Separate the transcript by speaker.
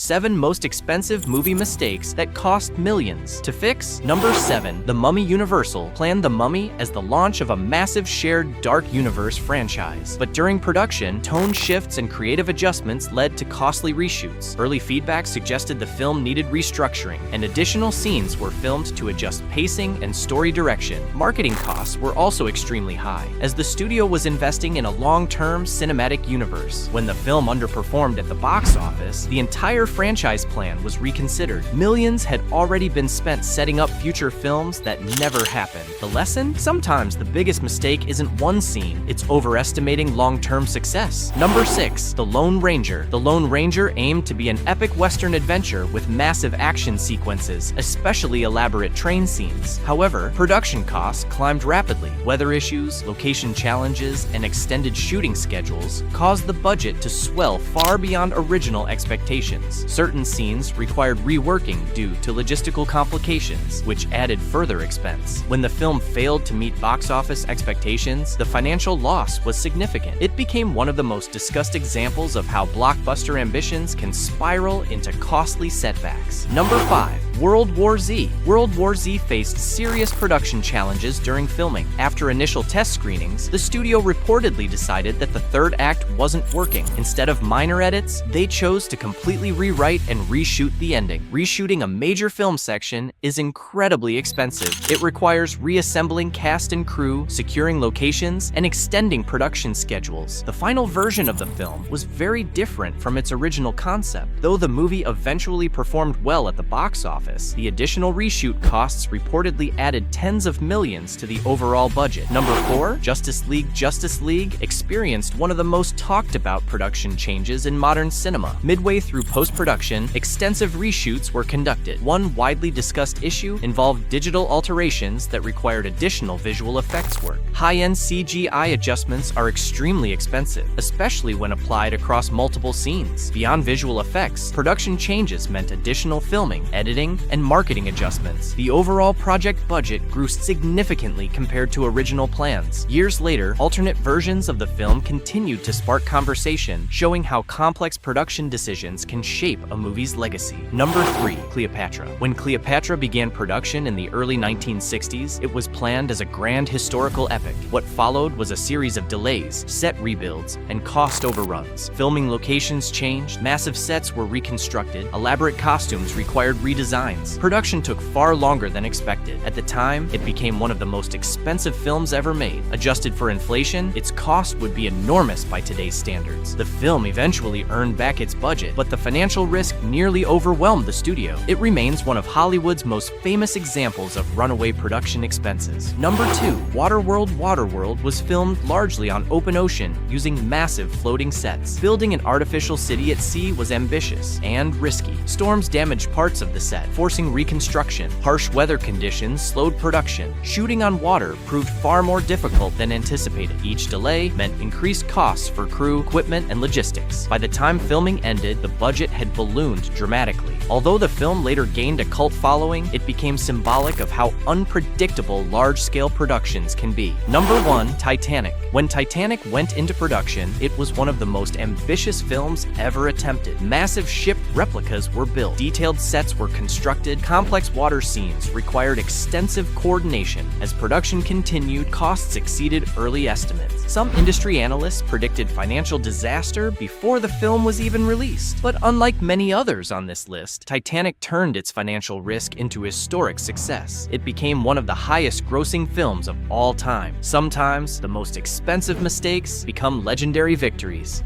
Speaker 1: 7 most expensive movie mistakes that cost millions to fix. Number 7. The Mummy. Universal planned The Mummy as the launch of a massive shared dark universe franchise. But during production, tone shifts and creative adjustments led to costly reshoots. Early feedback suggested the film needed restructuring, and additional scenes were filmed to adjust pacing and story direction. Marketing costs were also extremely high, as the studio was investing in a long-term cinematic universe. When the film underperformed at the box office, the entire franchise plan was reconsidered. Millions had already been spent setting up future films that never happened. The lesson? Sometimes the biggest mistake isn't one scene, it's overestimating long-term success. Number 6. The Lone Ranger. The Lone Ranger aimed to be an epic Western adventure with massive action sequences, especially elaborate train scenes. However, production costs climbed rapidly. Weather issues, location challenges, and extended shooting schedules caused the budget to swell far beyond original expectations. Certain scenes required reworking due to logistical complications, which added further expense. When the film failed to meet box office expectations, the financial loss was significant. It became one of the most discussed examples of how blockbuster ambitions can spiral into costly setbacks. Number 5. World War Z. World War Z faced serious production challenges during filming. After initial test screenings, the studio reportedly decided that the third act wasn't working. Instead of minor edits, they chose to completely rewrite and reshoot the ending. Reshooting a major film section is incredibly expensive. It requires reassembling cast and crew, securing locations, and extending production schedules. The final version of the film was very different from its original concept. Though the movie eventually performed well at the box office, the additional reshoot costs reportedly added tens of millions to the overall budget. Number 4. Justice League. Justice League experienced one of the most talked about production changes in modern cinema. Midway through post-production, extensive reshoots were conducted. One widely discussed issue involved digital alterations that required additional visual effects work. High-end CGI adjustments are extremely expensive, especially when applied across multiple scenes. Beyond visual effects, production changes meant additional filming, editing, and marketing adjustments. The overall project budget grew significantly compared to original plans. Years later, alternate versions of the film continued to spark conversation, showing how complex production decisions can shape a movie's legacy. Number 3. Cleopatra. When Cleopatra began production in the early 1960s, it was planned as a grand historical epic. What followed was a series of delays, set rebuilds, and cost overruns. Filming locations changed, massive sets were reconstructed, elaborate costumes required redesigns. Production took far longer than expected. At the time, it became one of the most expensive films ever made. Adjusted for inflation, its cost would be enormous by today's standards. The film eventually earned back its budget, but the financial risk nearly overwhelmed the studio. It remains one of Hollywood's most famous examples of runaway production expenses. Number 2. Waterworld. Waterworld was filmed largely on open ocean using massive floating sets. Building an artificial city at sea was ambitious and risky. Storms damaged parts of the set, forcing reconstruction. Harsh weather conditions slowed production. Shooting on water proved far more difficult than anticipated. Each delay meant increased costs for crew, equipment, and logistics. By the time filming ended, the budget had ballooned dramatically. Although the film later gained a cult following, it became symbolic of how unpredictable large-scale productions can be. Number 1. Titanic. When Titanic went into production, it was one of the most ambitious films ever attempted. Massive ship replicas were built, detailed sets were constructed, complex water scenes required extensive coordination. As production continued, costs exceeded early estimates. Some industry analysts predicted financial disaster before the film was even released. But unlike many others on this list, Titanic turned its financial risk into historic success. It became one of the highest-grossing films of all time. Sometimes, the most expensive mistakes become legendary victories.